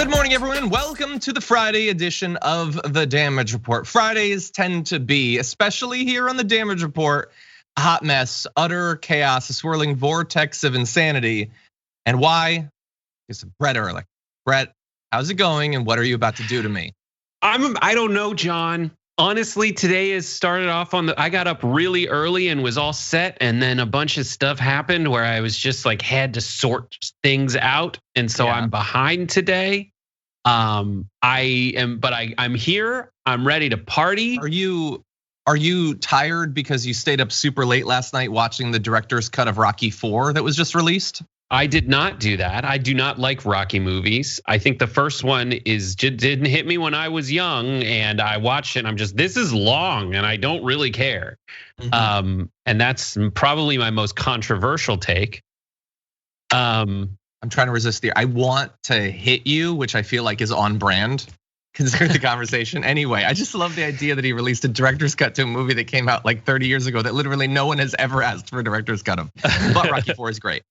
Good morning, everyone. Welcome to the Friday edition of the Damage Report. Fridays tend to be, especially here on the Damage Report, a hot mess, utter chaos, a swirling vortex of insanity. And why? Because of Brett Erlich. Brett, how's it going and what are you about to do to me? I don't know, John. Honestly, today has started off I got up really early and was all set, and then a bunch of stuff happened where I was just like had to sort things out, and so I'm behind today. I'm here. I'm ready to party. Are you tired because you stayed up super late last night watching the director's cut of Rocky IV that was just released? I did not do that. I do not like Rocky movies. I think the first one didn't hit me when I was young, and I watched it and I'm just, this is long and I don't really care. And that's probably my most controversial take. I'm trying to resist I want to hit you, which I feel like is on brand considering the conversation. Anyway, I just love the idea that he released a director's cut to a movie that came out like 30 years ago that literally no one has ever asked for a director's cut of. But Rocky IV is great.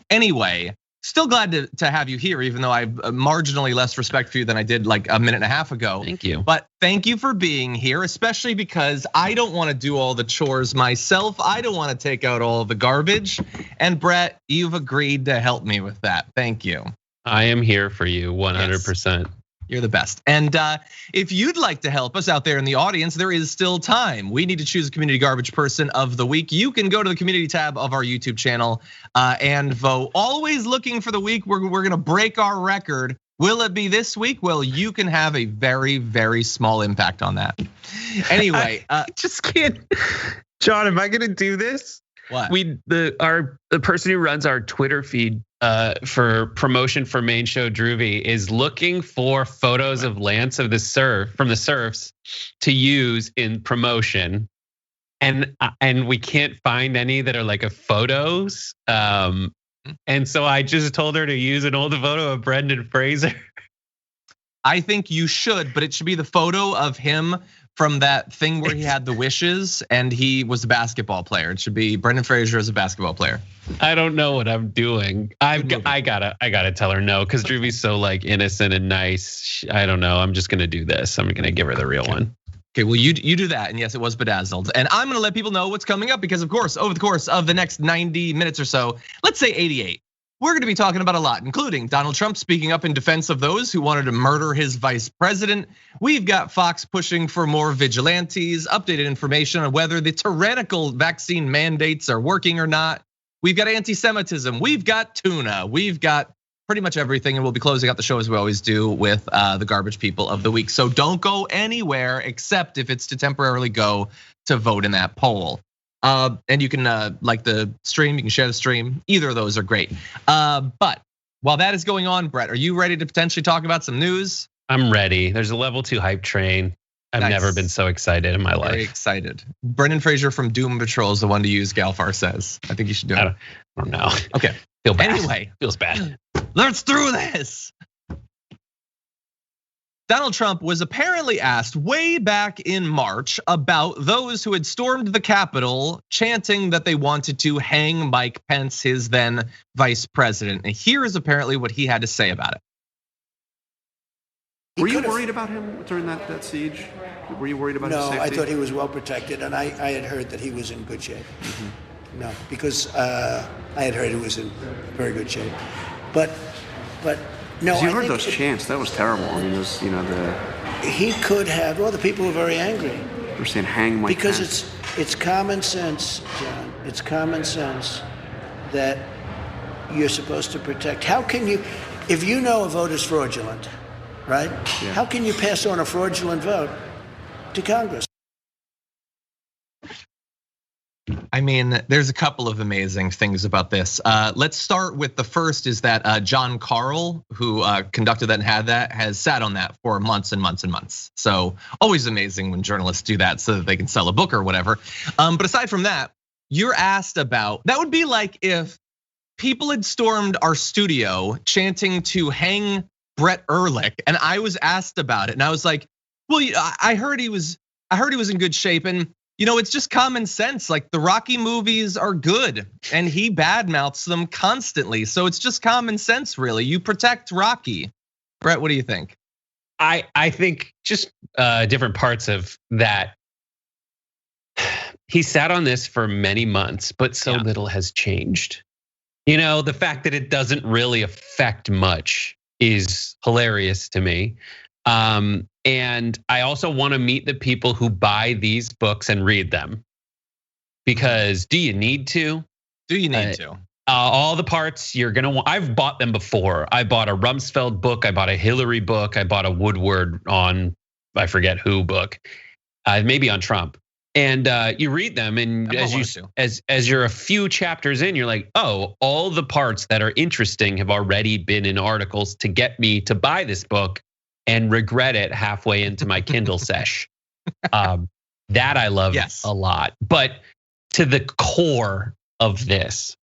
Anyway, still glad to have you here, even though I have marginally less respect for you than I did like a minute and a half ago. Thank you. But thank you for being here, especially because I don't want to do all the chores myself. I don't want to take out all the garbage. And Brett, you've agreed to help me with that. Thank you. I am here for you 100%. Yes. You're the best. And if you'd like to help us out there in the audience, there is still time. We need to choose a community garbage person of the week. You can go to the community tab of our YouTube channel and vote. Always looking for the week we're gonna break our record. Will it be this week? Well, you can have a very, very small impact on that. Anyway, I just can't. John, am I gonna do this? What? The person who runs our Twitter feed for promotion for Main Show Droovy is looking for photos of Lance of the Surf from the Surfs to use in promotion, and we can't find any that are like a photos. And so I just told her to use an old photo of Brendan Fraser. I think you should, but it should be the photo of him from that thing where he had the wishes and he was a basketball player. It should be Brendan Fraser as a basketball player. I don't know what I'm doing. I gotta tell her no, because Droovy's so like innocent and nice. I don't know. I'm just gonna do this. I'm gonna give her the real one. Okay, well you do that, and yes, it was bedazzled. And I'm gonna let people know what's coming up because, of course, over the course of the next 90 minutes or so, let's say 88. We're gonna be talking about a lot, including Donald Trump speaking up in defense of those who wanted to murder his vice president. We've got Fox pushing for more vigilantes, updated information on whether the tyrannical vaccine mandates are working or not. We've got anti-Semitism, we've got tuna, we've got pretty much everything, and we'll be closing out the show as we always do with the garbage people of the week. So don't go anywhere except if it's to temporarily go to vote in that poll. And you can like the stream, you can share the stream. Either of those are great. But while that is going on, Brett, are you ready to potentially talk about some news? I'm ready. There's a level 2 hype train. I've never been so excited in my life. Very excited. Brendan Fraser from Doom Patrol is the one to use, Galfar says. I think you should do it. I don't know. Okay. Feel bad. Anyway, feels bad. Let's do this. Donald Trump was apparently asked way back in March about those who had stormed the Capitol chanting that they wanted to hang Mike Pence, his then vice president. And here is apparently what he had to say about it. Were you worried about him during that siege? Were you worried about his safety? No, I thought he was well protected, and I had heard that he was in good shape. No, because I had heard he was in very good shape. But no, you heard those chants. That was terrible. I mean, those, he could have. Well, the people were very angry. They're saying hang Mike because Pence. it's common sense, John. It's common sense that you're supposed to protect. How can you, if you know a vote is fraudulent, right? Yeah. How can you pass on a fraudulent vote to Congress? I mean, there's a couple of amazing things about this. Let's start with the first is that John Carl, who conducted that and had that, has sat on that for months and months and months. So always amazing when journalists do that so that they can sell a book or whatever. But aside from that, you're asked about, that would be like if people had stormed our studio chanting to hang Brett Erlich, and I was asked about it, and I was like, well, I heard he was in good shape, and it's just common sense. Like the Rocky movies are good, and he badmouths them constantly, so it's just common sense, really. You protect Rocky. Brett, what do you think? I think just different parts of that. He sat on this for many months, but so little has changed. You know, the fact that it doesn't really affect much is hilarious to me. And I also want to meet the people who buy these books and read them. Because do you need to? Do you need to? All the parts you're gonna want. I've bought them before. I bought a Rumsfeld book. I bought a Hillary book. I bought a Woodward on, I forget who book, maybe on Trump. And you read them, and as you're a few chapters in, you're like, oh, all the parts that are interesting have already been in articles to get me to buy this book and regret it halfway into my Kindle sesh. That I love a lot. But to the core of this,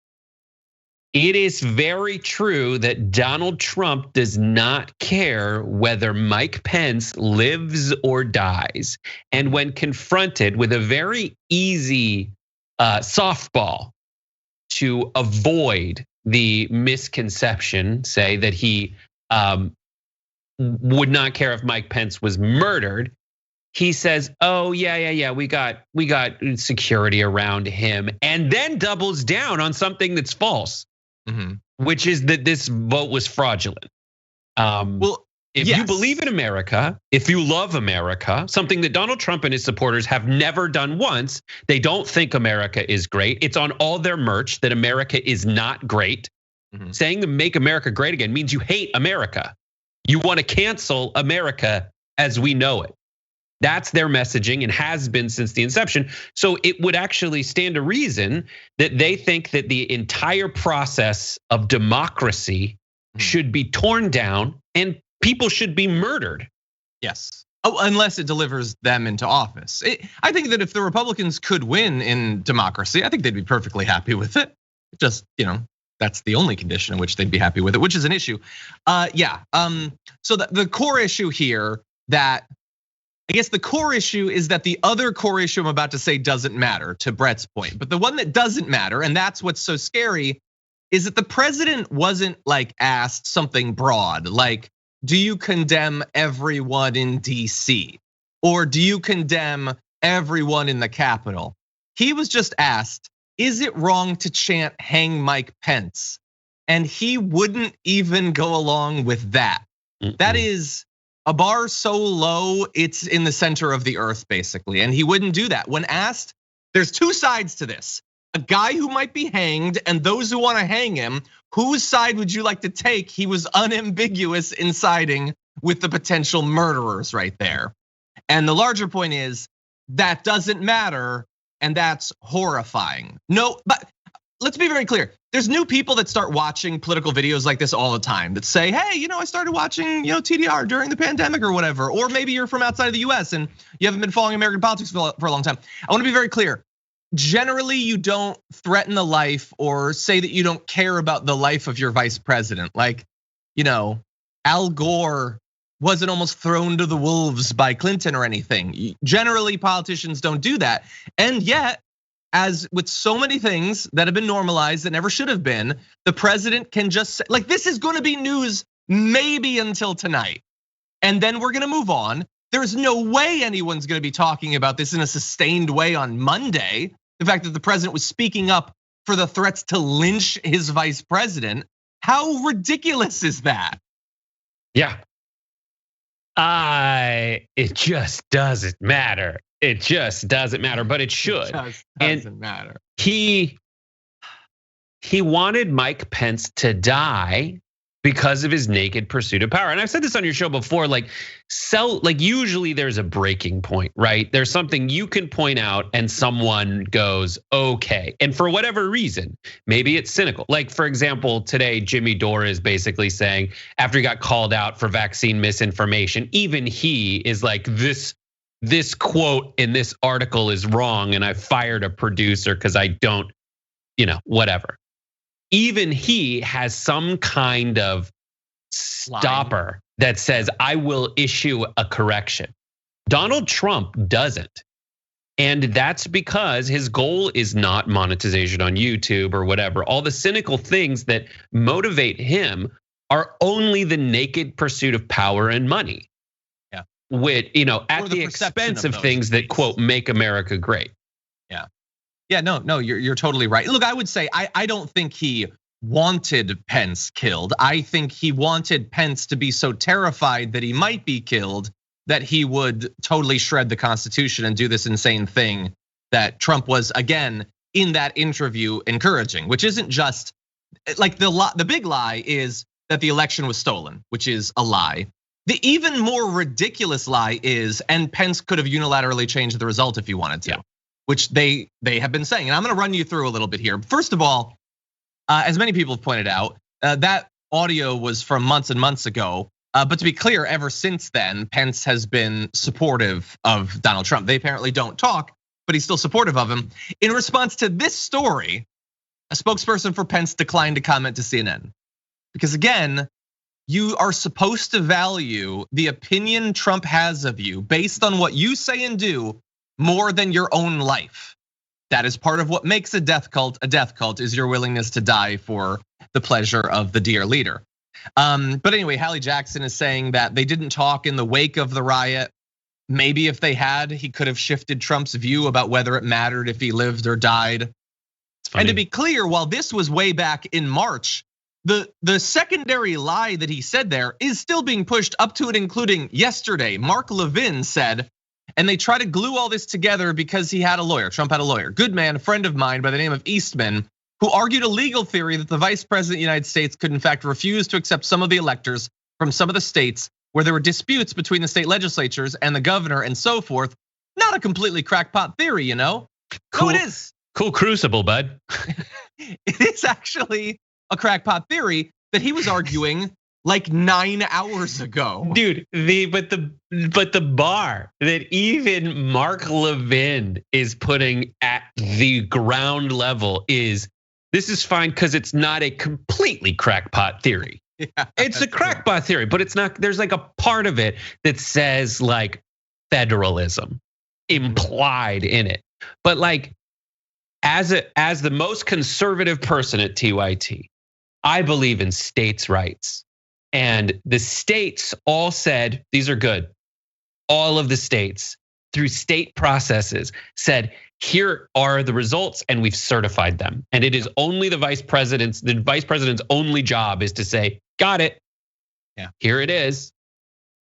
it is very true that Donald Trump does not care whether Mike Pence lives or dies. And when confronted with a very easy softball to avoid the misconception, say that he would not care if Mike Pence was murdered, he says, "Oh yeah, we got security around him," and then doubles down on something that's false. Which is that this vote was fraudulent. If you believe in America, if you love America, something that Donald Trump and his supporters have never done once, they don't think America is great. It's on all their merch that America is not great. Saying to make America great again means you hate America. You want to cancel America as we know it. That's their messaging and has been since the inception. So it would actually stand to reason that they think that the entire process of democracy should be torn down and people should be murdered. Yes. Oh, unless it delivers them into office. I think that if the Republicans could win in democracy, I think they'd be perfectly happy with it. Just, that's the only condition in which they'd be happy with it, which is an issue. So the core issue here I guess the core issue is that the other core issue I'm about to say doesn't matter, to Brett's point. But the one that doesn't matter, and that's what's so scary, is that the president wasn't like asked something broad, like, do you condemn everyone in DC? Or do you condemn everyone in the Capitol? He was just asked, is it wrong to chant "Hang Mike Pence"? And he wouldn't even go along with that. That is a bar so low, it's in the center of the earth, basically. And he wouldn't do that. When asked, there's two sides to this. A guy who might be hanged and those who want to hang him. Whose side would you like to take? He was unambiguous in siding with the potential murderers right there. And the larger point is that doesn't matter, and that's horrifying. No, but let's be very clear. There's new people that start watching political videos like this all the time that say, hey, I started watching TDR during the pandemic or whatever. Or maybe you're from outside of the US and you haven't been following American politics for a long time. I want to be very clear. Generally, you don't threaten the life or say that you don't care about the life of your vice president. Like, Al Gore wasn't almost thrown to the wolves by Clinton or anything. Generally, politicians don't do that. And yet, as with so many things that have been normalized that never should have been, the president can just say, like, this is gonna be news maybe until tonight. And then we're gonna move on. There's no way anyone's gonna be talking about this in a sustained way on Monday. The fact that the president was speaking up for the threats to lynch his vice president. How ridiculous is that? Yeah. It just doesn't matter. It just doesn't matter, but it should. It just doesn't matter. He wanted Mike Pence to die because of his naked pursuit of power. And I've said this on your show before, like usually there's a breaking point, right? There's something you can point out and someone goes, okay. And for whatever reason, maybe it's cynical. Like, for example, today, Jimmy Dore is basically saying, after he got called out for vaccine misinformation, even he is like, this quote in this article is wrong and I fired a producer because I don't, whatever. Even he has some kind of stopper that says, I will issue a correction. Donald Trump doesn't. And that's because his goal is not monetization on YouTube or whatever. All the cynical things that motivate him are only the naked pursuit of power and money. Yeah. With, at the expense of things that, quote, make America great. Yeah. Yeah, no, you're totally right. Look, I would say I don't think he wanted Pence killed. I think he wanted Pence to be so terrified that he might be killed that he would totally shred the Constitution and do this insane thing that Trump was, again, in that interview encouraging, which isn't just like the big lie is that the election was stolen, which is a lie. The even more ridiculous lie is, and Pence could have unilaterally changed the result if he wanted to, which they have been saying. And I'm gonna run you through a little bit here. First of all, as many people have pointed out, that audio was from months and months ago. But to be clear, ever since then, Pence has been supportive of Donald Trump. They apparently don't talk, but he's still supportive of him. In response to this story, a spokesperson for Pence declined to comment to CNN. Because again, you are supposed to value the opinion Trump has of you based on what you say and do more than your own life. That is part of what makes a death cult is your willingness to die for the pleasure of the dear leader. But anyway, Hallie Jackson is saying that they didn't talk in the wake of the riot. Maybe if they had, he could have shifted Trump's view about whether it mattered if he lived or died. And to be clear, while this was way back in March, the secondary lie that he said there is still being pushed up to and including yesterday. Mark Levin said, and they try to glue all this together because he had a lawyer, Trump had a lawyer, good man, a friend of mine by the name of Eastman, who argued a legal theory that the vice president of the United States could in fact refuse to accept some of the electors from some of the states where there were disputes between the state legislatures and the governor and so forth. Not a completely crackpot theory, Cool. No, it is. Cool crucible, bud. It is actually a crackpot theory that he was arguing like 9 hours ago. Dude, but the bar that even Mark Levin is putting at the ground level is, this is fine because it's not a completely crackpot theory. Yeah, it's a crackpot theory, but it's not, there's like a part of it that says like federalism implied in it. But like as the most conservative person at TYT, I believe in states' rights. And the states all said, these are good. All of the states through state processes said, here are the results and we've certified them. And it is only the vice president's only job is to say, got it. Yeah. Here it is.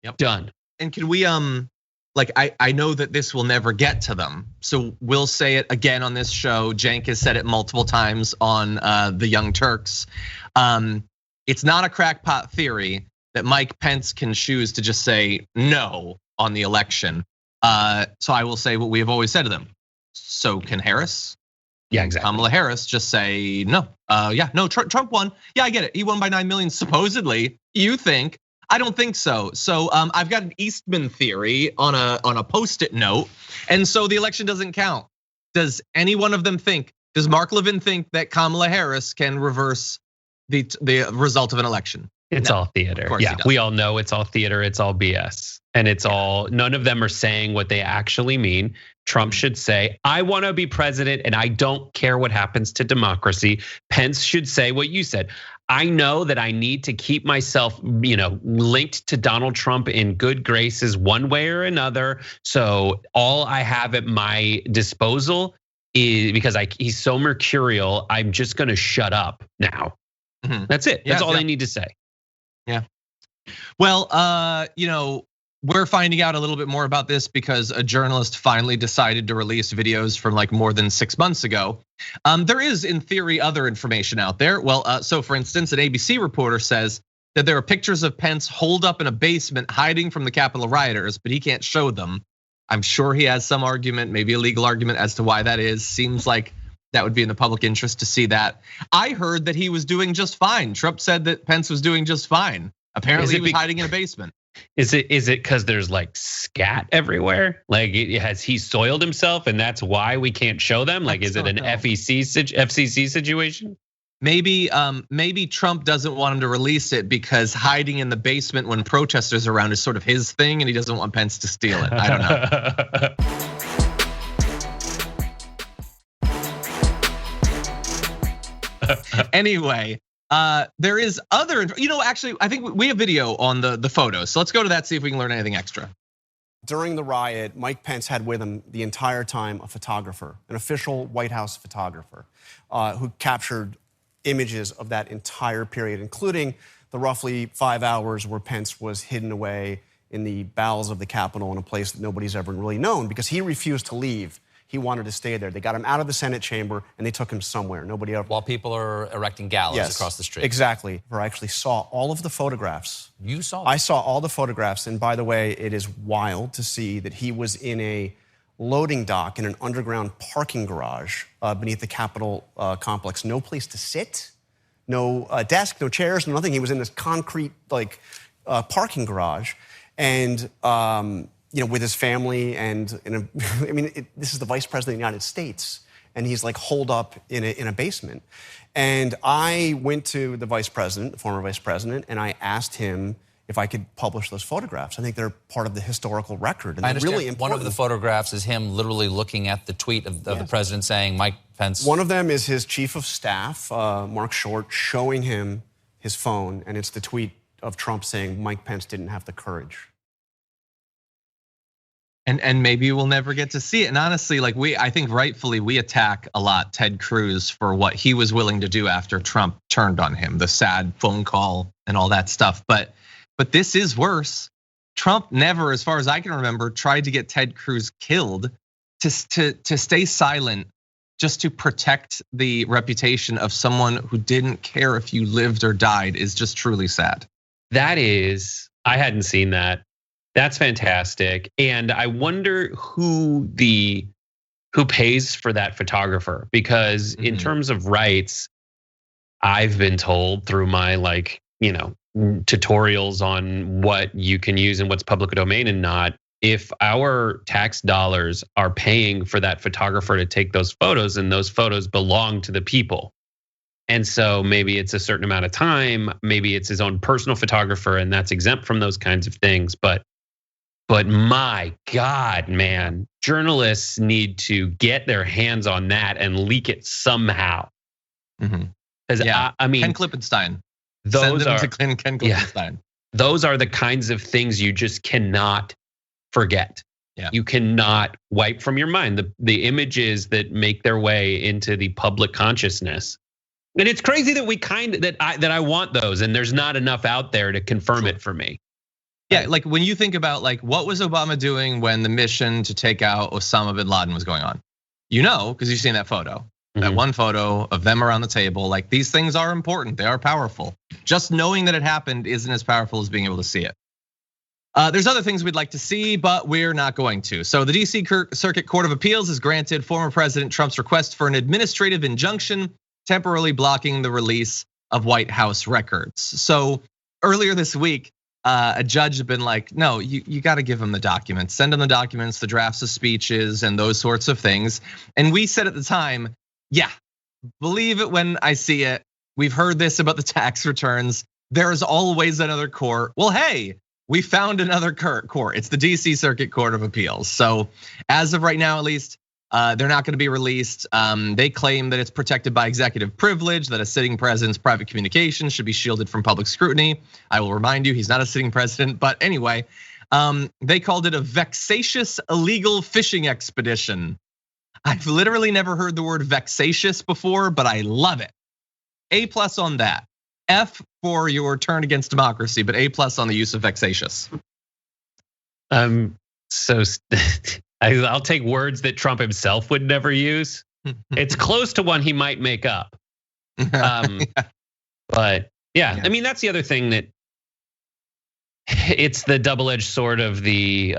Yep. Done. And can we like I know that this will never get to them. So we'll say it again on this show. Cenk has said it multiple times on the Young Turks. It's not a crackpot theory that Mike Pence can choose to just say no on the election. So I will say what we have always said to them. So can Harris? Yeah, exactly. Kamala Harris just say no. No, Trump won. Yeah, I get it. He won by 9 million supposedly. You think? I don't think so. So I've got an Eastman theory on a post-it note, and so the election doesn't count. Does any one of them think? Does Mark Levin think that Kamala Harris can reverse the result of an election? It's all theater. Yeah, we all know it's all theater. It's all BS. And it's all, none of them are saying what they actually mean. Trump should say, I want to be president and I don't care what happens to democracy. Pence should say what you said. I know that I need to keep myself, linked to Donald Trump in good graces one way or another. So all I have at my disposal is, because he's so mercurial, I'm just gonna shut up now. Mm-hmm. That's it. That's all they need to say. Yeah. Well, we're finding out a little bit more about this because a journalist finally decided to release videos from like more than 6 months ago. There is, in theory, other information out there. Well, so for instance, an ABC reporter says that there are pictures of Pence holed up in a basement hiding from the Capitol rioters, but he can't show them. I'm sure he has some argument, maybe a legal argument as to why that is. Seems like that would be in the public interest to see that. I heard that he was doing just fine. Trump said that Pence was doing just fine. Apparently he was hiding in a basement. Is it because there's like scat everywhere? Like has he soiled himself and that's why we can't show them? Like is it an FCC situation? Maybe Trump doesn't want him to release it because hiding in the basement when protesters are around is sort of his thing and he doesn't want Pence to steal it. I don't know. Anyway, There is other, actually, I think we have video on the photos. So let's go to that, see if we can learn anything extra. During the riot, Mike Pence had with him the entire time a photographer, an official White House photographer, who captured images of that entire period, including the roughly 5 hours where Pence was hidden away in the bowels of the Capitol in a place that nobody's ever really known because he refused to leave. He wanted to stay there. They got him out of the Senate chamber and they took him somewhere. Nobody ever. While people are erecting gallows across the street. Exactly. I actually saw all of the photographs. You saw them? I saw all the photographs. And by the way, it is wild to see that he was in a loading dock in an underground parking garage beneath the Capitol complex. No place to sit, no desk, no chairs, no nothing. He was in this concrete parking garage. And with his family and, this is the vice president of the United States, and he's holed up in a basement. And I went to the vice president, the former vice president, and I asked him if I could publish those photographs. I think they're part of the historical record, and I they're really important. One of the photographs is him literally looking at the tweet of the president saying, Mike Pence. One of them is his chief of staff, Mark Short, showing him his phone, and it's the tweet of Trump saying Mike Pence didn't have the courage. And maybe we'll never get to see it. And honestly, I think rightfully we attack a lot Ted Cruz for what he was willing to do after Trump turned on him, the sad phone call and all that stuff. But this is worse. Trump never, as far as I can remember, tried to get Ted Cruz killed. To stay silent just to protect the reputation of someone who didn't care if you lived or died is just truly sad. That is, I hadn't seen that. That's fantastic. And I wonder who pays for that photographer, because in terms of rights, I've been told through my tutorials on what you can use and what's public domain and not, if our tax dollars are paying for that photographer to take those photos, and those photos belong to the people. And so maybe it's a certain amount of time, maybe it's his own personal photographer and that's exempt from those kinds of things. But my God, man, journalists need to get their hands on that and leak it somehow. Because I mean, Ken Klippenstein. Those Send them to Ken Klippenstein. Those are the kinds of things you just cannot forget. Yeah. You cannot wipe from your mind the images that make their way into the public consciousness. And it's crazy that I want those, and there's not enough out there to confirm it for me. Yeah, when you think about what was Obama doing when the mission to take out Osama bin Laden was going on? Because you've seen that photo. That one photo of them around the table. These things are important, they are powerful. Just knowing that it happened isn't as powerful as being able to see it. There's other things we'd like to see, but we're not going to. So the DC Circuit Court of Appeals has granted former President Trump's request for an administrative injunction, temporarily blocking the release of White House records. So earlier this week, a judge had been like, no, you got to give him the documents, send him the documents, the drafts of speeches and those sorts of things. And we said at the time, yeah, believe it when I see it. We've heard this about the tax returns. There's always another court. Well, hey, we found another court. It's the DC Circuit Court of Appeals. So as of right now, at least, they're not going to be released. They claim that it's protected by executive privilege, that a sitting president's private communications should be shielded from public scrutiny. I will remind you, he's not a sitting president. But anyway, they called it a vexatious illegal fishing expedition. I've literally never heard the word vexatious before, but I love it. A+ on that. F for your turn against democracy, but A+ on the use of vexatious. So I'll take words that Trump himself would never use. It's close to one he might make up. But yeah, I mean, that's the other thing that it's the double-edged sword of the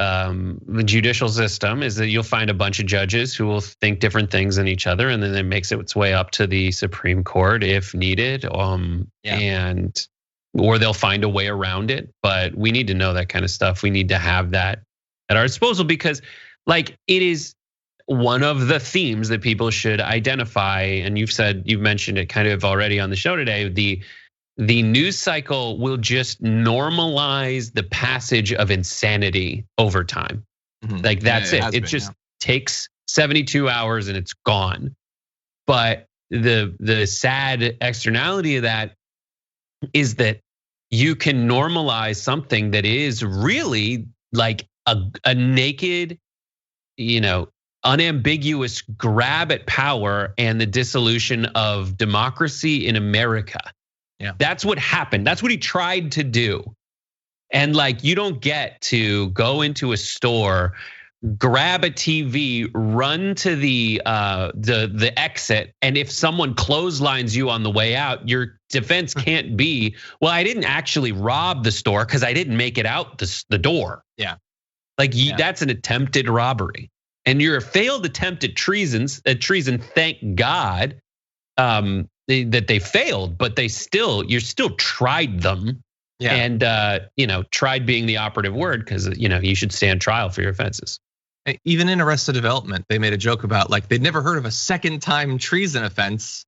judicial system, is that you'll find a bunch of judges who will think different things than each other, and then it makes its way up to the Supreme Court if needed, and or they'll find a way around it. But we need to know that kind of stuff. We need to have that at our disposal, because it is one of the themes that people should identify. And you've mentioned it kind of already on the show today. The news cycle will just normalize the passage of insanity over time. That's it. It just takes 72 hours and it's gone. But the sad externality of that is that you can normalize something that is really like a naked, unambiguous grab at power and the dissolution of democracy in America. Yeah. That's what happened. That's what he tried to do. And like, you don't get to go into a store, grab a TV, run to the exit, and if someone clotheslines you on the way out, your defense can't be, well, I didn't actually rob the store because I didn't make it out the door. Yeah. Like that's an attempted robbery. And you're a failed attempt at treason, thank God that they failed, but you still tried them. Yeah. And tried being the operative word, because you should stand trial for your offenses. Even in Arrested Development, they made a joke about like they'd never heard of a second time treason offense.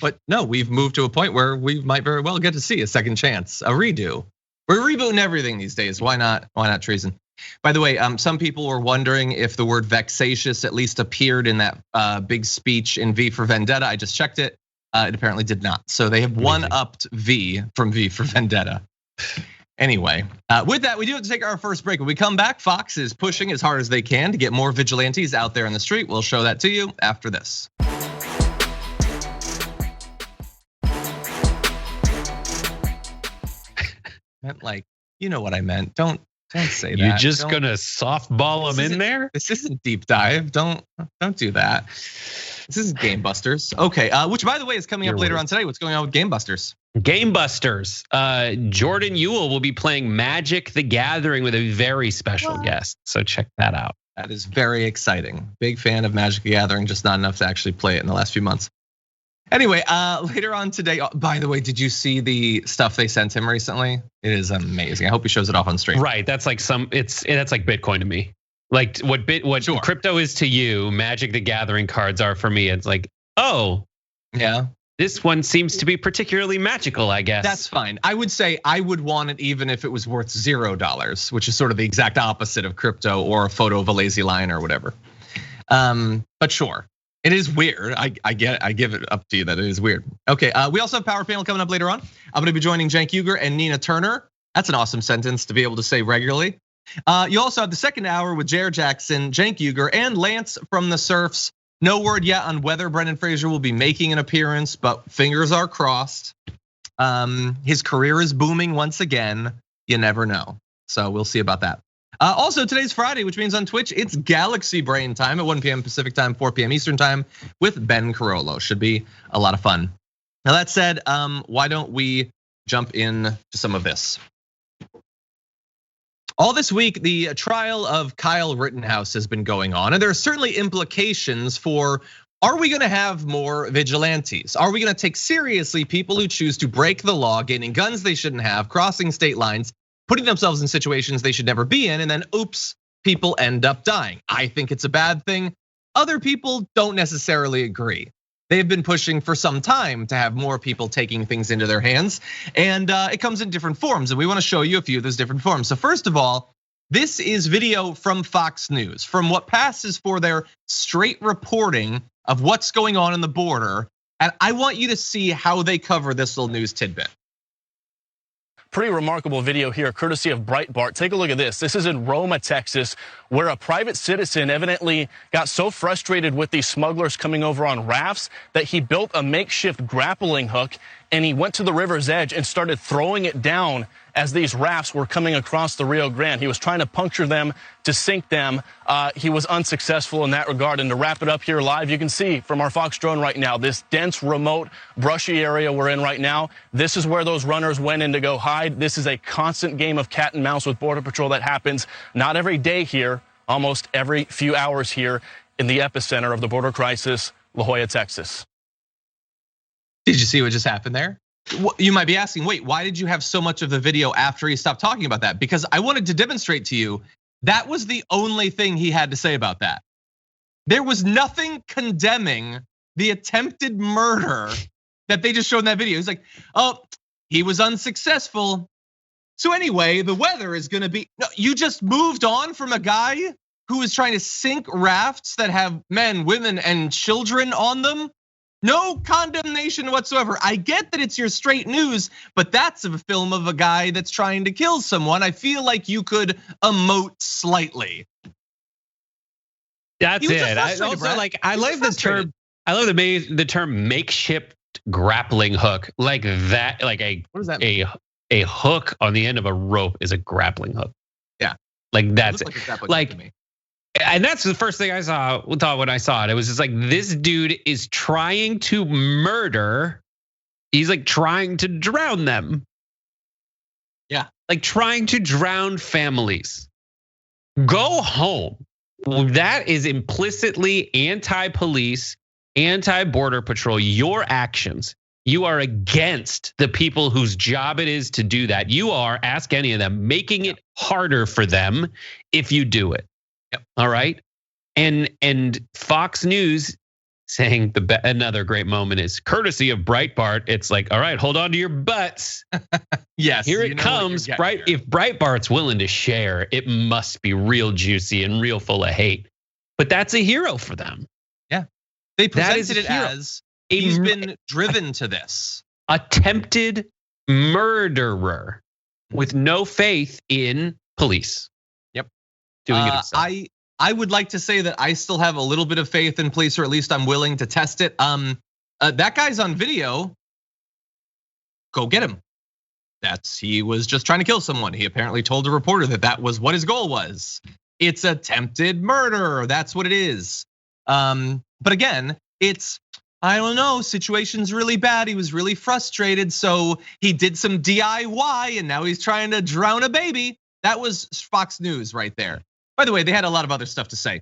But no, we've moved to a point where we might very well get to see a second chance, a redo. We're rebooting everything these days. Why not treason? By the way, some people were wondering if the word vexatious at least appeared in that big speech in V for Vendetta. I just checked it. It apparently did not. So they have one-upped V from V for Vendetta. Anyway, with that, we do have to take our first break. When we come back, Fox is pushing as hard as they can to get more vigilantes out there in the street. We'll show that to you after this. Meant like, you know what I meant. Don't say that. You're just gonna softball them in there? This isn't deep dive. Don't do that. This isn't Game Busters. Okay, which by the way is coming up later on today. What's going on with Game Busters? Game Busters. Jordan Ewell will be playing Magic the Gathering with a very special guest. So check that out. That is very exciting. Big fan of Magic the Gathering, just not enough to actually play it in the last few months. Anyway, later on today, by the way, did you see the stuff they sent him recently? It is amazing. I hope he shows it off on stream. Right, that's like that's like Bitcoin to me. Like what sure. Crypto is to you, Magic the Gathering cards are for me. It's like, oh, yeah. This one seems to be particularly magical, I guess. That's fine. I would say I would want it even if it was worth $0, which is sort of the exact opposite of crypto or a photo of a lazy lion or whatever. But sure, it is weird. I give it up to you that it is weird. Okay, we also have Power Panel coming up later on. I'm gonna be joining Cenk Uygur and Nina Turner. That's an awesome sentence to be able to say regularly. You also have the second hour with Jared Jackson, Cenk Uygur, and Lance from the Surfs. No word yet on whether Brendan Fraser will be making an appearance, but fingers are crossed. His career is booming once again. You never know. So we'll see about that. Also, today's Friday, which means on Twitch, it's Galaxy Brain time at 1 p.m. Pacific time, 4 p.m. Eastern time with Ben Carollo. Should be a lot of fun. Now that said, why don't we jump in to some of this? All this week, the trial of Kyle Rittenhouse has been going on, and there are certainly implications for, are we gonna have more vigilantes? Are we gonna take seriously people who choose to break the law, gaining guns they shouldn't have, crossing state lines, putting themselves in situations they should never be in, and then oops, people end up dying? I think it's a bad thing. Other people don't necessarily agree. They've been pushing for some time to have more people taking things into their hands, and it comes in different forms, and we want to show you a few of those different forms. So first of all, this is video from Fox News, from what passes for their straight reporting of what's going on in the border, and I want you to see how they cover this little news tidbit. Pretty remarkable video here, courtesy of Breitbart. Take a look at this. This is in Roma, Texas, where a private citizen evidently got so frustrated with these smugglers coming over on rafts that he built a makeshift grappling hook, and he went to the river's edge and started throwing it down as these rafts were coming across the Rio Grande. He was trying to puncture them to sink them. He was unsuccessful in that regard. And to wrap it up here live, you can see from our Fox drone right now, this dense, remote, brushy area we're in right now. This is where those runners went in to go hide. This is a constant game of cat and mouse with Border Patrol that happens not every day here, almost every few hours here in the epicenter of the border crisis, La Jolla, Texas. Did you see what just happened there? You might be asking, wait, why did you have so much of the video after he stopped talking about that? Because I wanted to demonstrate to you that was the only thing he had to say about that. There was nothing condemning the attempted murder that they just showed in that video. He's like, oh, he was unsuccessful. So anyway, the weather is gonna be, no, you just moved on from a guy who is trying to sink rafts that have men, women, and children on them. No condemnation whatsoever. I get that it's your straight news, but that's a film of a guy that's trying to kill someone. I feel like you could emote slightly. That's it. I also like. I like the term. I love the term makeshift grappling hook. Like that. Like what does that mean? A hook on the end of a rope is a grappling hook. Yeah. Like that's it. Like to me. And that's the first thing I thought when I saw it. It was just like, this dude is trying to murder. He's like trying to drown them. Yeah. Like trying to drown families. Go home. That is implicitly anti-police, anti-border patrol. Your actions. You are against the people whose job it is to do that. You are, ask any of them, making it harder for them if you do it. Yep. All right. And Fox News saying another great moment is courtesy of Breitbart. It's like, all right, hold on to your butts. Yes. Here it comes. If Breitbart's willing to share, it must be real juicy and real full of hate. But that's a hero for them. Yeah. They presented it as he's been driven to this. Attempted murderer with no faith in police. Yep. Doing it himself. I would like to say that I still have a little bit of faith in police, or at least I'm willing to test it. That guy's on video. Go get him. He was just trying to kill someone. He apparently told a reporter that was what his goal was. It's attempted murder. That's what it is. But again, I don't know, situation's really bad. He was really frustrated, so he did some DIY and now he's trying to drown a baby. That was Fox News right there. By the way, they had a lot of other stuff to say.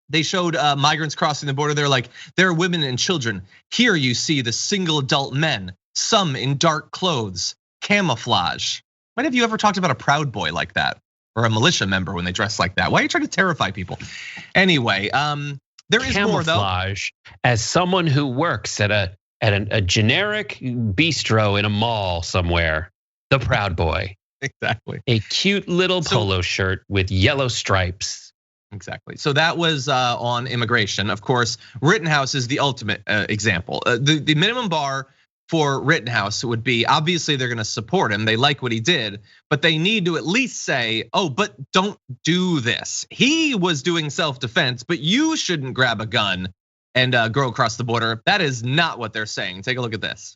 They showed migrants crossing the border. They're like, there are women and children. Here you see the single adult men, some in dark clothes, camouflage. When have you ever talked about a Proud Boy like that? Or a militia member when they dress like that? Why are you trying to terrify people? Anyway, there is more though. Camouflage as someone who works at a generic bistro in a mall somewhere. The Proud Boy. Exactly. A cute little polo shirt with yellow stripes. Exactly. So that was on immigration. Of course, Rittenhouse is the ultimate example. The minimum bar for Rittenhouse would be, obviously they're gonna support him. They like what he did, but they need to at least say, oh, but don't do this. He was doing self-defense, but you shouldn't grab a gun and go across the border. That is not what they're saying. Take a look at this.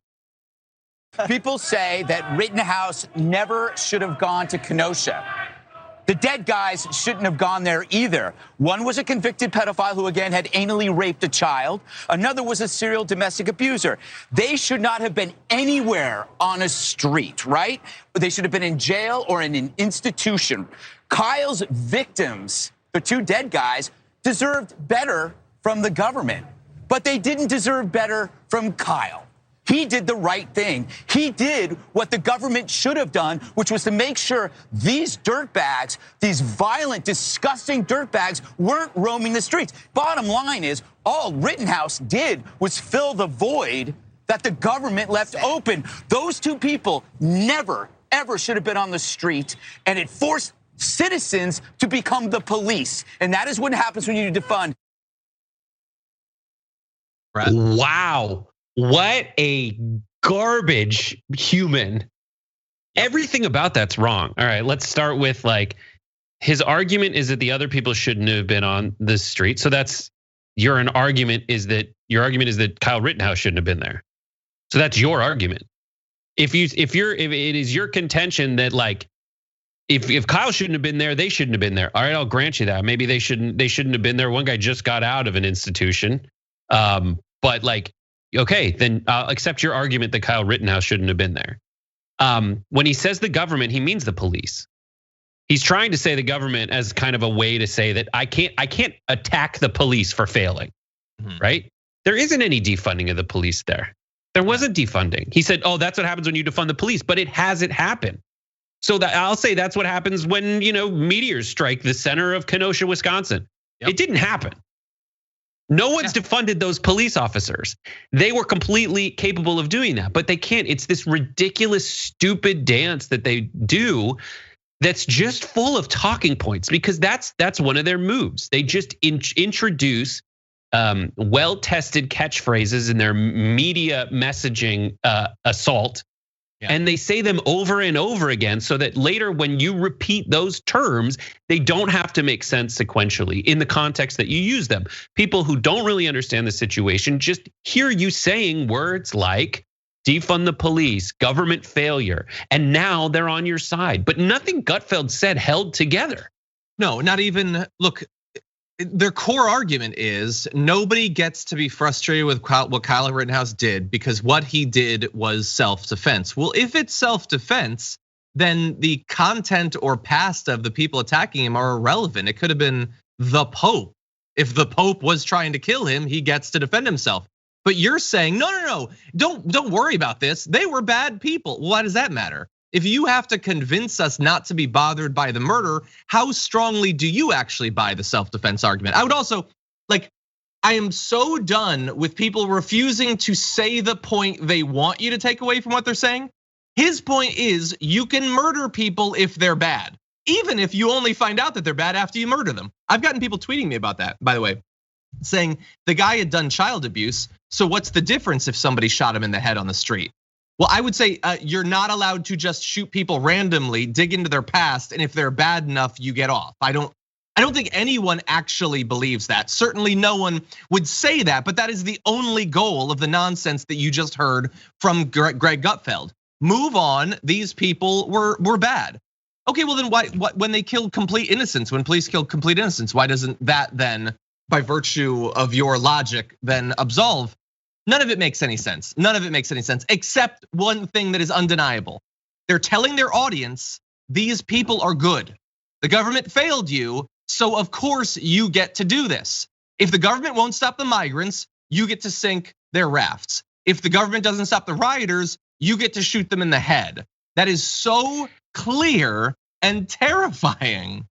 People say that Rittenhouse never should have gone to Kenosha. The dead guys shouldn't have gone there either. One was a convicted pedophile who, again, had anally raped a child. Another was a serial domestic abuser. They should not have been anywhere on a street, right? They should have been in jail or in an institution. Kyle's victims, the two dead guys, deserved better from the government, but they didn't deserve better from Kyle. He did the right thing. He did what the government should have done, which was to make sure these dirtbags, these violent, disgusting dirtbags, weren't roaming the streets. Bottom line is, all Rittenhouse did was fill the void that the government left open. Those two people never, ever should have been on the street, and it forced citizens to become the police. And that is what happens when you defund. Wow. What a garbage human. Everything about that's wrong. All right, let's start with like his argument is that the other people shouldn't have been on the street. So that's your argument is that Kyle Rittenhouse shouldn't have been there. So that's your argument. If it is your contention that like if Kyle shouldn't have been there, they shouldn't have been there. All right, I'll grant you that. Maybe they shouldn't have been there. One guy just got out of an institution. But like, okay, then I'll accept your argument that Kyle Rittenhouse shouldn't have been there. When he says the government, he means the police. He's trying to say the government as kind of a way to say that I can't attack the police for failing, right? There isn't any defunding of the police there. There wasn't defunding. He said, oh, that's what happens when you defund the police, but it hasn't happened. So that I'll say that's what happens when meteors strike the center of Kenosha, Wisconsin. Yep. It didn't happen. No one's defunded those police officers. They were completely capable of doing that, but they can't. It's this ridiculous, stupid dance that they do that's just full of talking points because that's one of their moves. They just introduce well-tested catchphrases in their media messaging assault. Yeah. And they say them over and over again so that later when you repeat those terms, they don't have to make sense sequentially in the context that you use them. People who don't really understand the situation just hear you saying words like defund the police, government failure, and now they're on your side. But nothing Gutfeld said held together. No, not even, look, their core argument is nobody gets to be frustrated with what Kyle Rittenhouse did because what he did was self-defense. Well, if it's self-defense, then the content or past of the people attacking him are irrelevant. It could have been the Pope. If the Pope was trying to kill him, he gets to defend himself. But you're saying, no, don't worry about this. They were bad people. Why does that matter? If you have to convince us not to be bothered by the murder, how strongly do you actually buy the self-defense argument? I would also, I am so done with people refusing to say the point they want you to take away from what they're saying. His point is you can murder people if they're bad, even if you only find out that they're bad after you murder them. I've gotten people tweeting me about that, by the way, saying the guy had done child abuse. So what's the difference if somebody shot him in the head on the street? Well, I would say you're not allowed to just shoot people randomly, dig into their past, and if they're bad enough, you get off. I don't think anyone actually believes that. Certainly no one would say that, but that is the only goal of the nonsense that you just heard from Greg Gutfeld. Move on, these people were bad. Okay, well then why when they killed complete innocents, when police killed complete innocents, why doesn't that then, by virtue of your logic, then absolve? None of it makes any sense. None of it makes any sense, except one thing that is undeniable. They're telling their audience, these people are good. The government failed you, so of course you get to do this. If the government won't stop the migrants, you get to sink their rafts. If the government doesn't stop the rioters, you get to shoot them in the head. That is so clear and terrifying.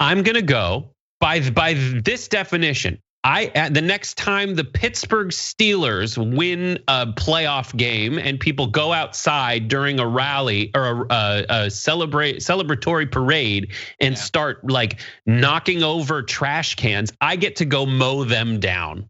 I'm gonna go by this definition. The next time the Pittsburgh Steelers win a playoff game and people go outside during a rally or a celebratory parade and start knocking over trash cans, I get to go mow them down.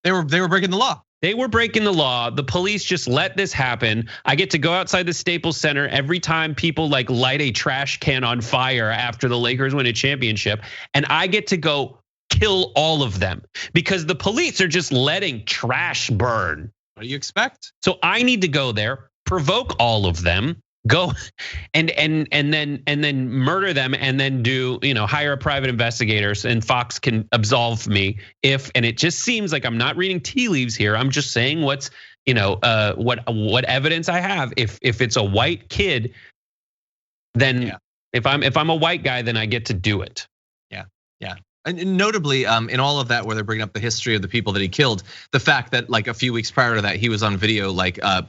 They were breaking the law. They were breaking the law. The police just let this happen. I get to go outside the Staples Center every time people light a trash can on fire after the Lakers win a championship, and I get to go kill all of them because the police are just letting trash burn. What do you expect? So I need to go there, provoke all of them, go and then murder them, and then hire a private investigator, and Fox can absolve me and it just seems like I'm not reading tea leaves here. I'm just saying what's what evidence I have. If it's a white kid, then if I'm a white guy, then I get to do it. Yeah. And notably, in all of that, where they're bringing up the history of the people that he killed, the fact that a few weeks prior to that, he was on video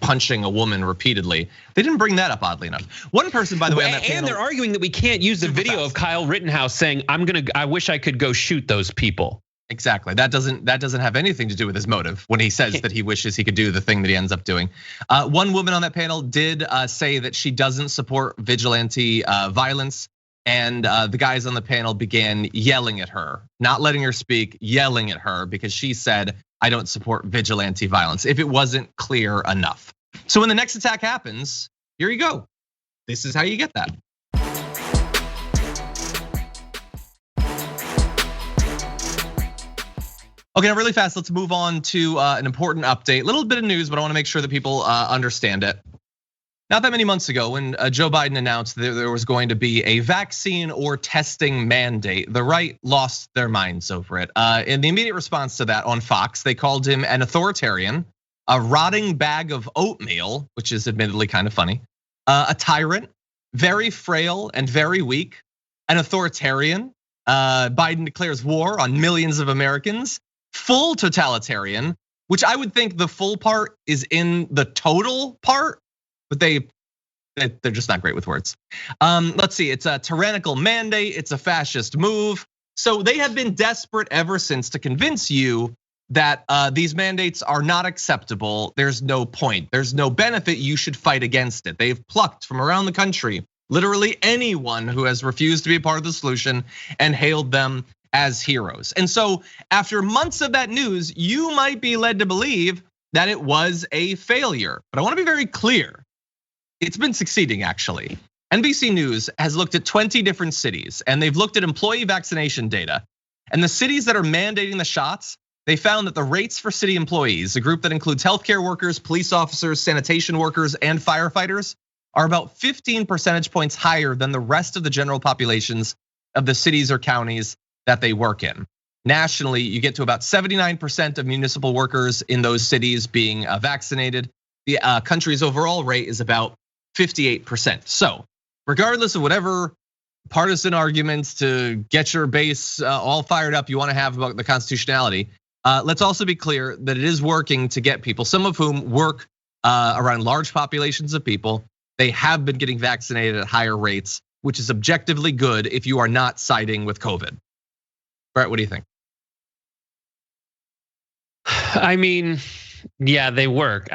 punching a woman repeatedly. They didn't bring that up, oddly enough. One person, by the way, on that panel, and they're arguing that we can't use the video of Kyle Rittenhouse saying, I wish I could go shoot those people. Exactly. That doesn't have anything to do with his motive when he says that he wishes he could do the thing that he ends up doing. One woman on that panel did say that she doesn't support vigilante violence. And the guys on the panel began yelling at her, not letting her speak, yelling at her because she said, I don't support vigilante violence, if it wasn't clear enough. So when the next attack happens, here you go. This is how you get that. Okay, now really fast, let's move on to an important update. A little bit of news, but I wanna make sure that people understand it. Not that many months ago, when Joe Biden announced that there was going to be a vaccine or testing mandate, the right lost their minds over it. In the immediate response to that on Fox, they called him an authoritarian, a rotting bag of oatmeal, which is admittedly kind of funny, a tyrant, very frail and very weak, an authoritarian. Biden declares war on millions of Americans, full totalitarian, which I would think the full part is in the total part. But they're just not great with words. Let's see, it's a tyrannical mandate, it's a fascist move. So they have been desperate ever since to convince you that these mandates are not acceptable. There's no point, there's no benefit, you should fight against it. They've plucked from around the country literally anyone who has refused to be a part of the solution and hailed them as heroes. And so after months of that news, you might be led to believe that it was a failure. But I want to be very clear. It's been succeeding, actually. NBC News has looked at 20 different cities, and they've looked at employee vaccination data. And the cities that are mandating the shots, they found that the rates for city employees, a group that includes healthcare workers, police officers, sanitation workers, and firefighters, are about 15 percentage points higher than the rest of the general populations of the cities or counties that they work in. Nationally, you get to about 79% of municipal workers in those cities being vaccinated. The country's overall rate is about 58%. So regardless of whatever partisan arguments to get your base all fired up you want to have about the constitutionality, let's also be clear that it is working to get people, some of whom work around large populations of people. They have been getting vaccinated at higher rates, which is objectively good if you are not siding with COVID. Brett, what do you think? I mean, yeah, they work.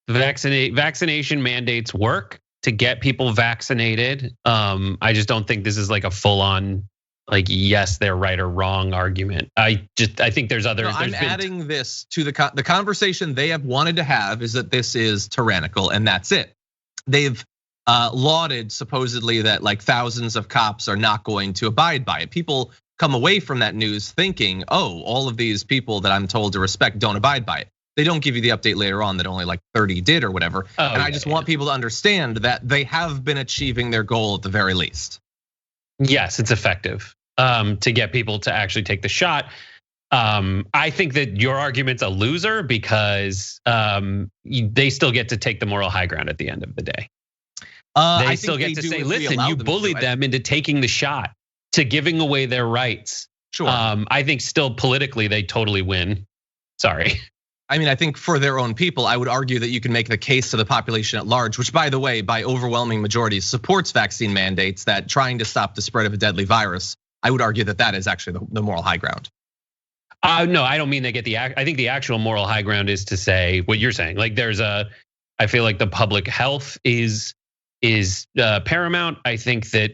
Vaccination mandates work to get people vaccinated. I just don't think this is like a full-on, like, yes, they're right or wrong argument. I think there's others. I'm adding this to the conversation they have wanted to have is that this is tyrannical, and that's it. They've lauded supposedly that like thousands of cops are not going to abide by it. People come away from that news thinking, oh, all of these people that I'm told to respect don't abide by it. They don't give you the update later on that only like 30 did or whatever. And I just want people to understand that they have been achieving their goal at the very least. Yes, it's effective to get people to actually take the shot. I think that your argument's a loser because they still get to take the moral high ground at the end of the day. They still get to say, listen, you bullied them into taking the shot, to giving away their rights. Sure. I think still politically they totally win. Sorry. I mean, I think for their own people, I would argue that you can make the case to the population at large, which by the way, by overwhelming majorities supports vaccine mandates, that trying to stop the spread of a deadly virus. I would argue that that is actually the moral high ground. No, I don't mean they get I think the actual moral high ground is to say what you're saying. Like I feel like the public health is paramount. I think that,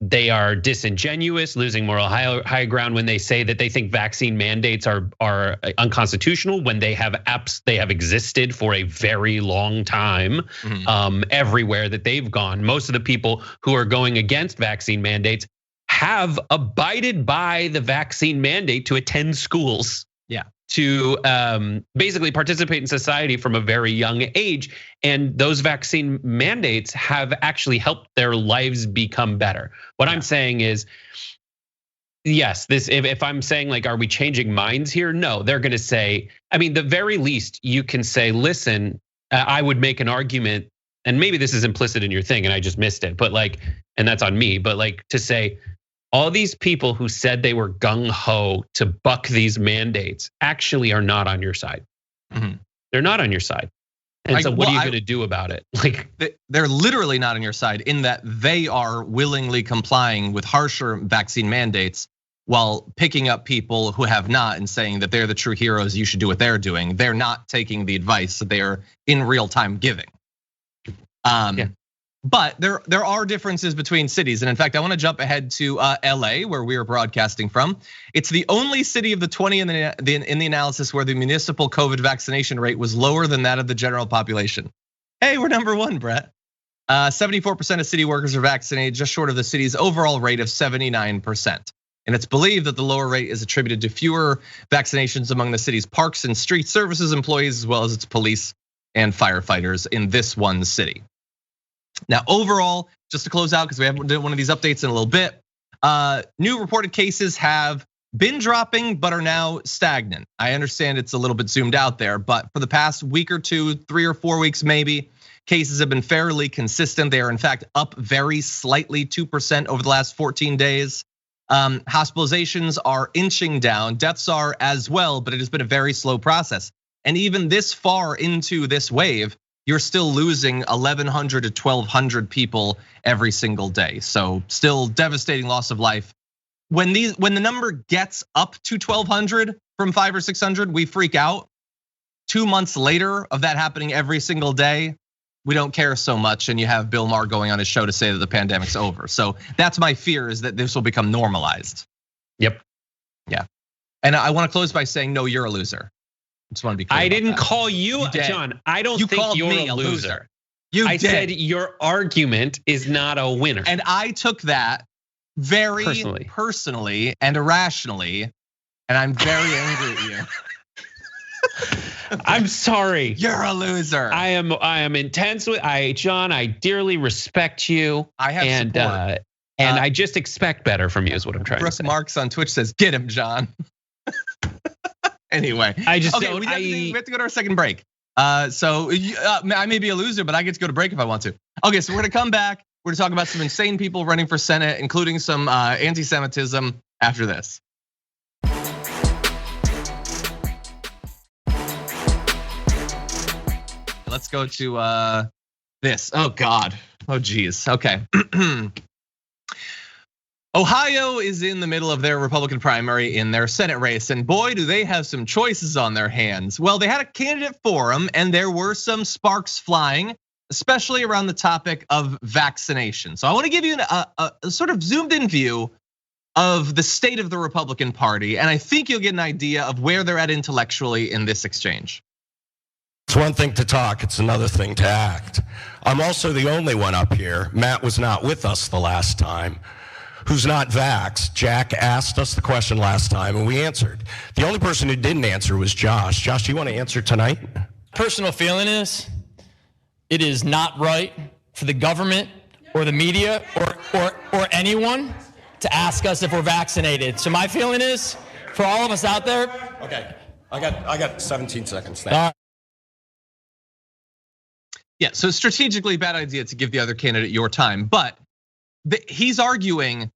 they are disingenuous, losing moral high ground when they say that they think vaccine mandates are unconstitutional when they have existed for a very long time everywhere that they've gone. Most of the people who are going against vaccine mandates have abided by the vaccine mandate to attend schools. Yeah. To basically participate in society from a very young age. And those vaccine mandates have actually helped their lives become better. What I'm saying is, yes, if I'm saying like, are we changing minds here? No, they're gonna say, I mean, the very least you can say, listen, I would make an argument, and maybe this is implicit in your thing and I just missed it, but like, and that's on me, but like to say, all these people who said they were gung-ho to buck these mandates actually are not on your side. They're not on your side. And so what are you gonna do about it? Like, they're literally not on your side in that they are willingly complying with harsher vaccine mandates while picking up people who have not and saying that they're the true heroes, you should do what they're doing. They're not taking the advice that they're in real time giving. But there are differences between cities. And in fact, I want to jump ahead to LA, where we are broadcasting from. It's the only city of the 20 in the analysis where the municipal COVID vaccination rate was lower than that of the general population. Hey, we're number one, Brett. 74% of city workers are vaccinated, just short of the city's overall rate of 79%. And it's believed that the lower rate is attributed to fewer vaccinations among the city's parks and street services employees, as well as its police and firefighters in this one city. Now, overall, just to close out, because we haven't done one of these updates in a little bit, new reported cases have been dropping, but are now stagnant. I understand it's a little bit zoomed out there, but for the past week or two, 3 or 4 weeks maybe, cases have been fairly consistent. They are in fact up very slightly, 2% over the last 14 days. Hospitalizations are inching down, deaths are as well, but it has been a very slow process. And even this far into this wave, you're still losing 1,100 to 1,200 people every single day. So still devastating loss of life. When the number gets up to 1,200 from 500 or 600, we freak out. 2 months later of that happening every single day, we don't care so much, and you have Bill Maher going on his show to say that the pandemic's over. So that's my fear, is that this will become normalized. Yep. Yeah. And I want to close by saying, no, you're a loser. I just want to be clear. I didn't that. call you, John. I don't think you're a loser. I said your argument is not a winner. And I took that very personally and irrationally, and I'm very angry at you. I'm sorry. You're a loser. I am intense with John. I dearly respect you. I have support. And I just expect better from you, is what I'm trying to say. Brooke Marks on Twitch says, "Get him, John." Anyway, we have to go to our second break. So I may be a loser, but I get to go to break if I want to. Okay, so we're gonna come back. We're gonna talk about some insane people running for Senate, including some anti-Semitism after this. Let's go to this. Oh God. Oh geez. Okay. Ohio is in the middle of their Republican primary in their Senate race, and boy, do they have some choices on their hands. Well, they had a candidate forum, and there were some sparks flying, especially around the topic of vaccination. So I want to give you a sort of zoomed in view of the state of the Republican Party, and I think you'll get an idea of where they're at intellectually in this exchange. It's one thing to talk, it's another thing to act. I'm also the only one up here, Matt was not with us the last time, who's not vaxxed. Jack asked us the question last time and we answered. The only person who didn't answer was Josh. Josh, do you want to answer tonight? Personal feeling is, it is not right for the government or the media or anyone to ask us if we're vaccinated. So my feeling is, for all of us out there. Okay, I got 17 seconds. Yeah, so strategically bad idea to give the other candidate your time, but he's arguing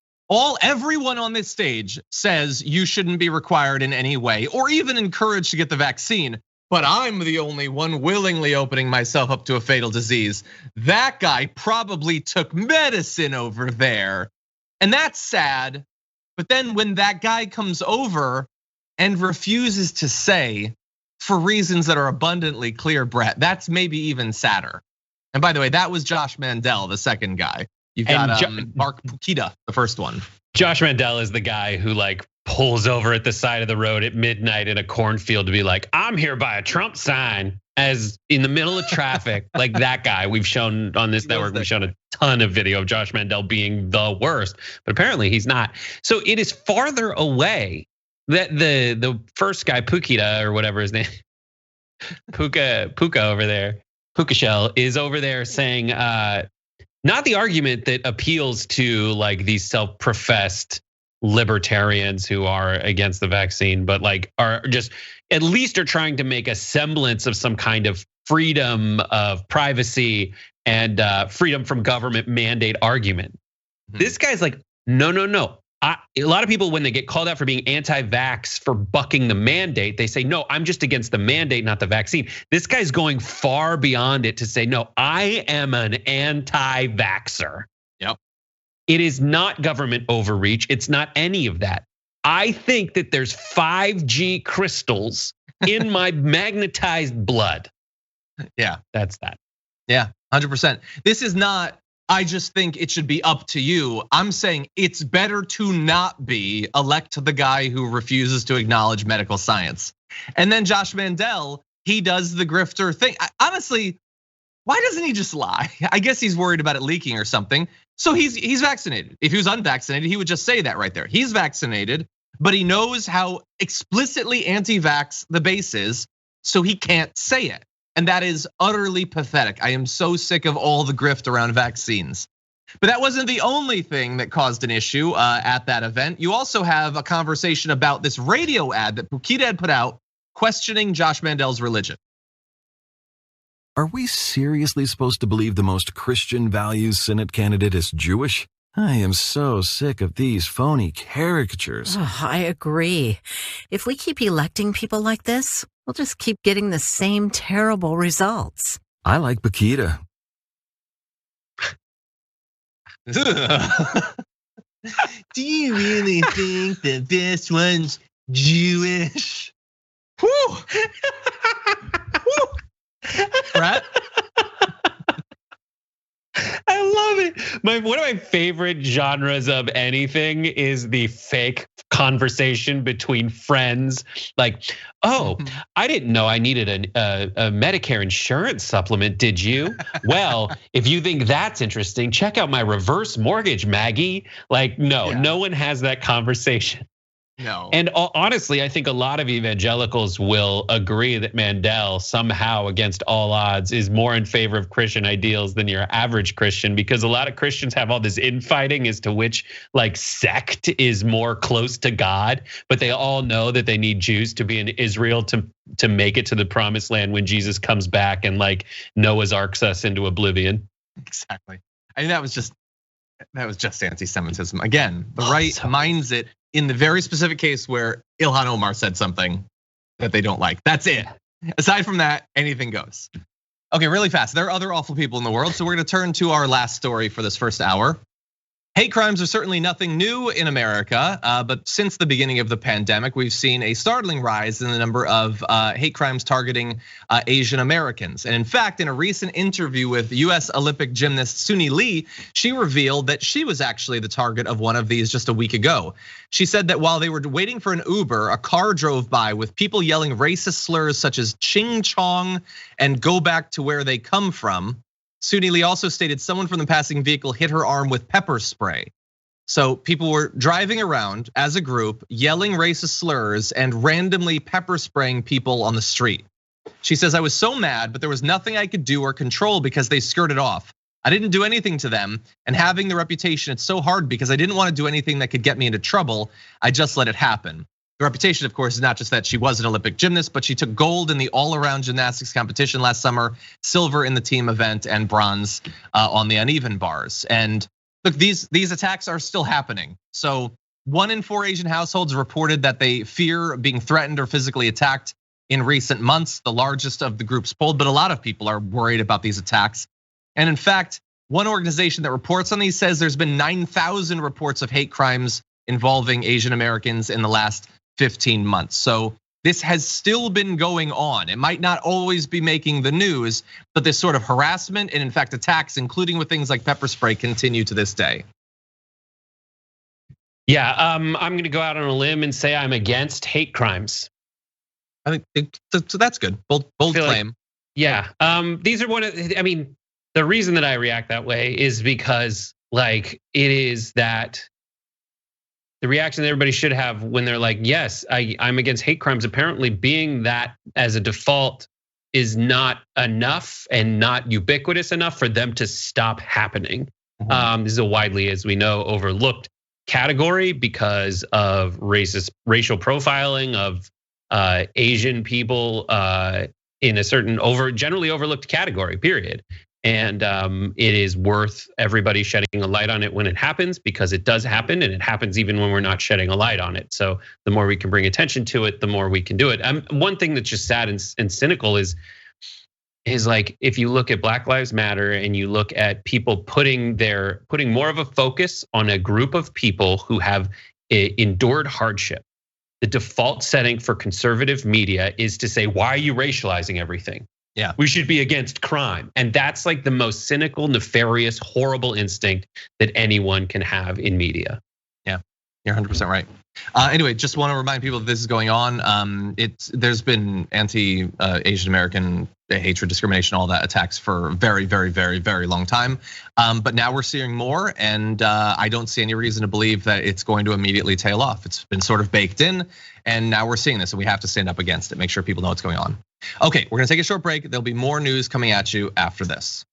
everyone on this stage says you shouldn't be required in any way or even encouraged to get the vaccine, but I'm the only one willingly opening myself up to a fatal disease. That guy probably took medicine over there. And that's sad. But then when that guy comes over and refuses to say, for reasons that are abundantly clear, Brett, that's maybe even sadder. And by the way, that was Josh Mandel, the second guy. You've got Mark Pukita, the first one. Josh Mandel is the guy who like pulls over at the side of the road at midnight in a cornfield to be like, I'm here by a Trump sign, as in the middle of traffic. Like that guy. We've shown on this network, we've shown a ton of video of Josh Mandel being the worst, but apparently he's not. So it is farther away that the first guy, Pukita or whatever his name, Puka over there, Puka Shell is over there saying, not the argument that appeals to like these self-professed libertarians who are against the vaccine, but like are just at least are trying to make a semblance of some kind of freedom of privacy and freedom from government mandate argument. This guy's like, no. A lot of people, when they get called out for being anti-vax for bucking the mandate, they say, no, I'm just against the mandate, not the vaccine. This guy's going far beyond it to say, no, I am an anti-vaxxer. Yep. It is not government overreach. It's not any of that. I think that there's 5G crystals in my magnetized blood. Yeah. That's that. Yeah, 100%. This is not, I just think it should be up to you. I'm saying it's better to not be, elect the guy who refuses to acknowledge medical science. And then Josh Mandel, he does the grifter thing. Honestly, why doesn't he just lie? I guess he's worried about it leaking or something. So he's vaccinated. If he was unvaccinated, he would just say that right there. He's vaccinated, but he knows how explicitly anti-vax the base is, so he can't say it. And that is utterly pathetic. I am so sick of all the grift around vaccines. But that wasn't the only thing that caused an issue at that event. You also have a conversation about this radio ad that Pukita had put out questioning Josh Mandel's religion. Are we seriously supposed to believe the most Christian values Senate candidate is Jewish? I am so sick of these phony caricatures. Oh, I agree. If we keep electing people like this, we'll just keep getting the same terrible results. I like Pukita. Do you really think that this one's Jewish? Woo! Brett? One of my favorite genres of anything is the fake conversation between friends. Like, oh, I didn't know I needed a Medicare insurance supplement, did you? Well, if you think that's interesting, check out my reverse mortgage, Maggie. Like, no one has that conversation. No. And honestly, I think a lot of evangelicals will agree that Mandel somehow, against all odds, is more in favor of Christian ideals than your average Christian, because a lot of Christians have all this infighting as to which like sect is more close to God, but they all know that they need Jews to be in Israel to make it to the promised land when Jesus comes back and like Noah's arks us into oblivion. Exactly. I mean, that was just anti-Semitism. Again, the right minds it in the very specific case where Ilhan Omar said something that they don't like. That's it. Aside from that, anything goes. Okay, really fast. There are other awful people in the world, so we're gonna turn to our last story for this first hour. Hate crimes are certainly nothing new in America, but since the beginning of the pandemic, we've seen a startling rise in the number of hate crimes targeting Asian Americans. And in fact, in a recent interview with US Olympic gymnast Suni Lee, she revealed that she was actually the target of one of these just a week ago. She said that while they were waiting for an Uber, a car drove by with people yelling racist slurs such as ching chong and go back to where they come from. Suni Lee also stated someone from the passing vehicle hit her arm with pepper spray. So people were driving around as a group, yelling racist slurs and randomly pepper spraying people on the street. She says, I was so mad, but there was nothing I could do or control because they skirted off. I didn't do anything to them, and having the reputation, it's so hard because I didn't want to do anything that could get me into trouble. I just let it happen. The reputation, of course, is not just that she was an Olympic gymnast, but she took gold in the all-around gymnastics competition last summer, silver in the team event, and bronze on the uneven bars. And look, these attacks are still happening. So 1 in 4 Asian households reported that they fear being threatened or physically attacked in recent months, the largest of the groups polled, but a lot of people are worried about these attacks. And in fact, one organization that reports on these says there's been 9,000 reports of hate crimes involving Asian Americans in the last 15 months. So this has still been going on. It might not always be making the news, but this sort of harassment and in fact attacks, including with things like pepper spray, continue to this day. Yeah, I'm gonna go out on a limb and say I'm against hate crimes. I think so that's good. Bold claim. Like, yeah, these are the reason that I react that way is because like it is that the reaction that everybody should have when they're like, yes, I'm against hate crimes. Apparently being that as a default is not enough and not ubiquitous enough for them to stop happening. This is a widely, as we know, overlooked category because of racial profiling of Asian people in a certain generally overlooked category, period. And it is worth everybody shedding a light on it when it happens, because it does happen, and it happens even when we're not shedding a light on it. So the more we can bring attention to it, the more we can do it. One thing that's just sad and cynical is like if you look at Black Lives Matter and you look at people putting more of a focus on a group of people who have endured hardship. The default setting for conservative media is to say, why are you racializing everything? Yeah, we should be against crime. And that's like the most cynical, nefarious, horrible instinct that anyone can have in media. Yeah, you're 100% right. Anyway, just want to remind people that this is going on. There's been anti-Asian American hatred, discrimination, all that attacks for a very, very, very, very long time. But now we're seeing more, and I don't see any reason to believe that it's going to immediately tail off. It's been sort of baked in, and now we're seeing this, and we have to stand up against it, make sure people know what's going on. Okay, we're gonna take a short break. There'll be more news coming at you after this.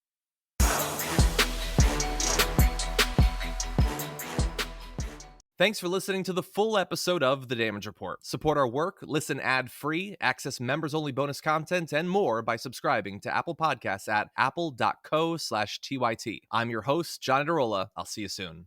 Thanks for listening to the full episode of The Damage Report. Support our work, listen ad-free, access members-only bonus content, and more by subscribing to Apple Podcasts at apple.co/TYT. I'm your host, John Adarola. I'll see you soon.